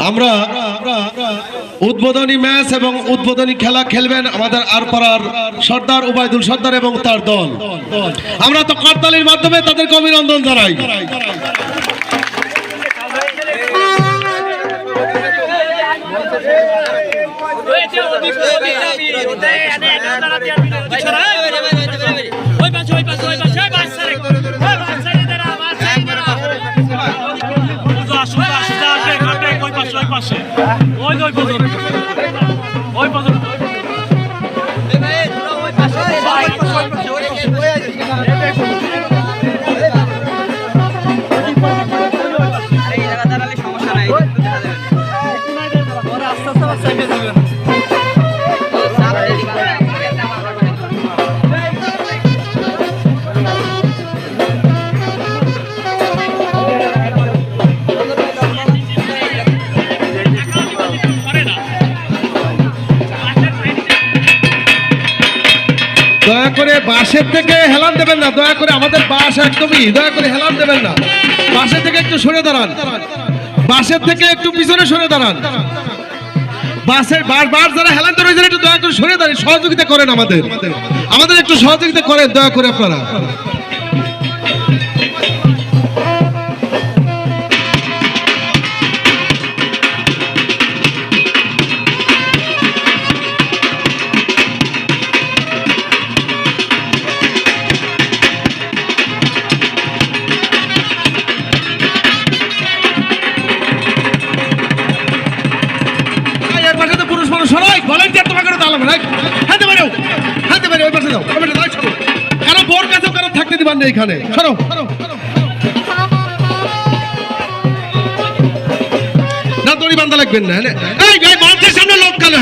আমরা উদ্বোধনী ম্যাচ এবং উদ্বোধনী খেলা খেলবেন আমাদের আরপাড়ার সর্দার উবাইদুল সর্দার এবং তার দল। আমরা তো করতালির মাধ্যমে তাদেরকে অভিনন্দন জানাই। দয়া করে বাসের থেকে হেলান দেবেন না, দয়া করে আমাদের বাস একদমই দয়া করে হেলান দেবেন না। বাসের থেকে একটু সরে দাঁড়ান, বাসের থেকে একটু পিছনে সরে দাঁড়ান। বাসের বাস যারা হেলান ধরে একটু দয়া করে সরে দাঁড়িয়ে সহযোগিতা করেন, আমাদের একটু সহযোগিতা করেন দয়া করে আপনারা। এখানে না দড়ি বান্ধা লাগবেন না, মঞ্চের সামনে লোক কেন?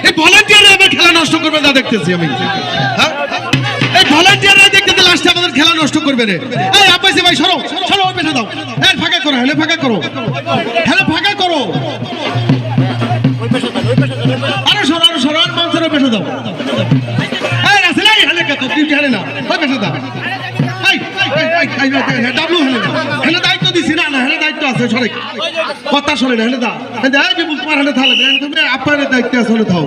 এই ভলান্টিয়াররা আমার খেলা নষ্ট করবে না দেখতেছি আমি। এই ভলান্টিয়াররা দেখতেছি লাস্টে আমাদের খেলা নষ্ট করবে রে। এই আপাইছে ভাই সরো সরো, ওই পেছনে দাও। এই ফাঁকা করো, হেলে ফাঁকা করো, হেলে ফাঁকা করো। আরো সরো, আরো সরো, আর মঞ্চের পেছনে দাও। এই রাসেল এই হেলে কত তুই হেলে না, ওই পেছনে দাও। দায়িত্ব দিছি না, দায়িত্ব আছে সরে কথা শোনে না, হেলে দা তোমার হেলে থাকলে তুমি আপনার দায়িত্ব আছে, হলে থাও।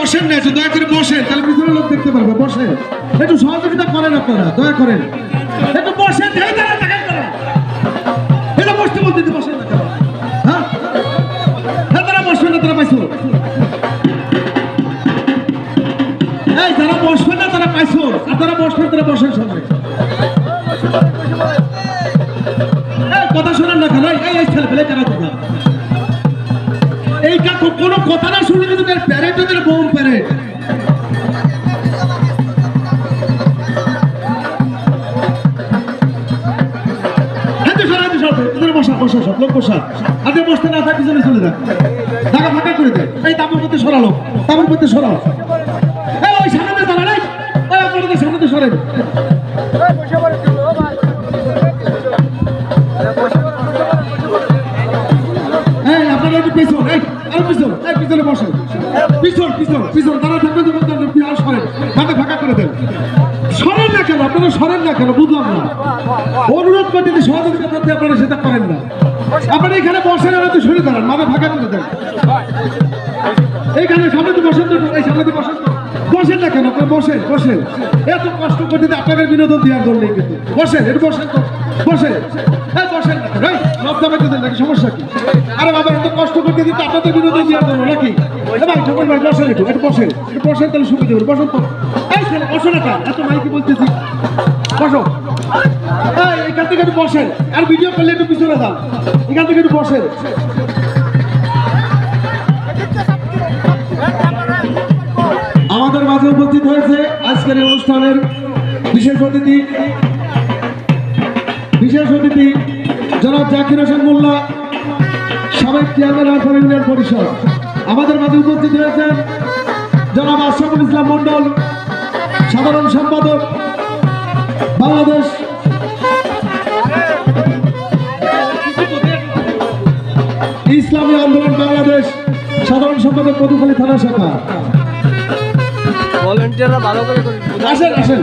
বসেন না, একটু দয়া করে বসেন, তাহলে পিছনে লোক দেখতে পারবে। বসেন, একটু সহযোগিতা করেন আপনারা, দয়া করেন একটু বসেন। এটা বসতে বলতে বসেন না, হ্যাঁ কথা শোনেন না কেন? এই ছেলে পেলে কেন তোমরা এই কোনো কথা না শুনলে তোদের প্যারেড তোদের বোম প্যারেড। বসা বসা সব লোক বসা, আগে বসতে না থাকে পিছনে চলে যান, জায়গা ফাঁকা করে দেয়। এই তাবুর মধ্যে সরালো, তাবুর মধ্যে সরাও। ওই সামনে দাঁড়ান, ওই আপনাদের সামনে সরেন। আপনারা একটু পেছন, আর পিছন, পিছনে বসেন, পিছন পিছন পিছন তারা থাকবে আর সরেন, মাথা ফাঁকা করে দেন। সরেন না কেন আপনারা? সরেন না কেন বুঝলাম না। অনুরোধ করতে সহযোগিতা করতে আপনারা সেটা করেন না। আপনারা এখানে বসেন, আর একটু সরে দাঁড়ান, মাথা ফাঁকা করে দেন। এইখানে সামনে তো বসেন, তো এই সামনে তো বসেন, বসেন না কেন আপনারা? বসেন বসেন, এত কষ্ট করতে আপনাদের বিনোদন দেওয়ার জন্য কিন্তু বসেন, একটু বসেন তো, বসেন। বসেন না সব দামে দেন নাকি, সমস্যা কি? আরে বাবা এত কষ্ট করতে দিতে আপনাদের বিনোদন দেওয়ার জন্য নাকি? ভাই ঠাকুর ভাই বসেন, একটু বসেন, একটু বসেন, তাহলে সুবিধা হবে। বসেন তো, এই ছেলে বসো না কেন? এত মাইকে বলতেছি, বসো। এখান থেকে একটু বসেন, আর ভিডিও করলে একটু পিছনে যান, এখান থেকে একটু বসেন। আমাদের মাঝে উপস্থিত হয়েছে আজকের এই অনুষ্ঠানের বিশেষ অতিথি জনাব জাকির হোসেন মোল্লা, সাবেক চেয়ারম্যান আরফান ইউনিয়ন পরিষদ। আমাদের মাঝে উপস্থিত হয়েছেন জনাব আশরাফুল ইসলাম মন্ডল, সাধারণ সম্পাদক বাংলাদেশ ইসলামী আন্দোলন বাংলাদেশ, সাধারণ সম্পাদক মধুখালী থানা শাখা। ভলান্টিয়াররা ভালো করে আসেন আসেন।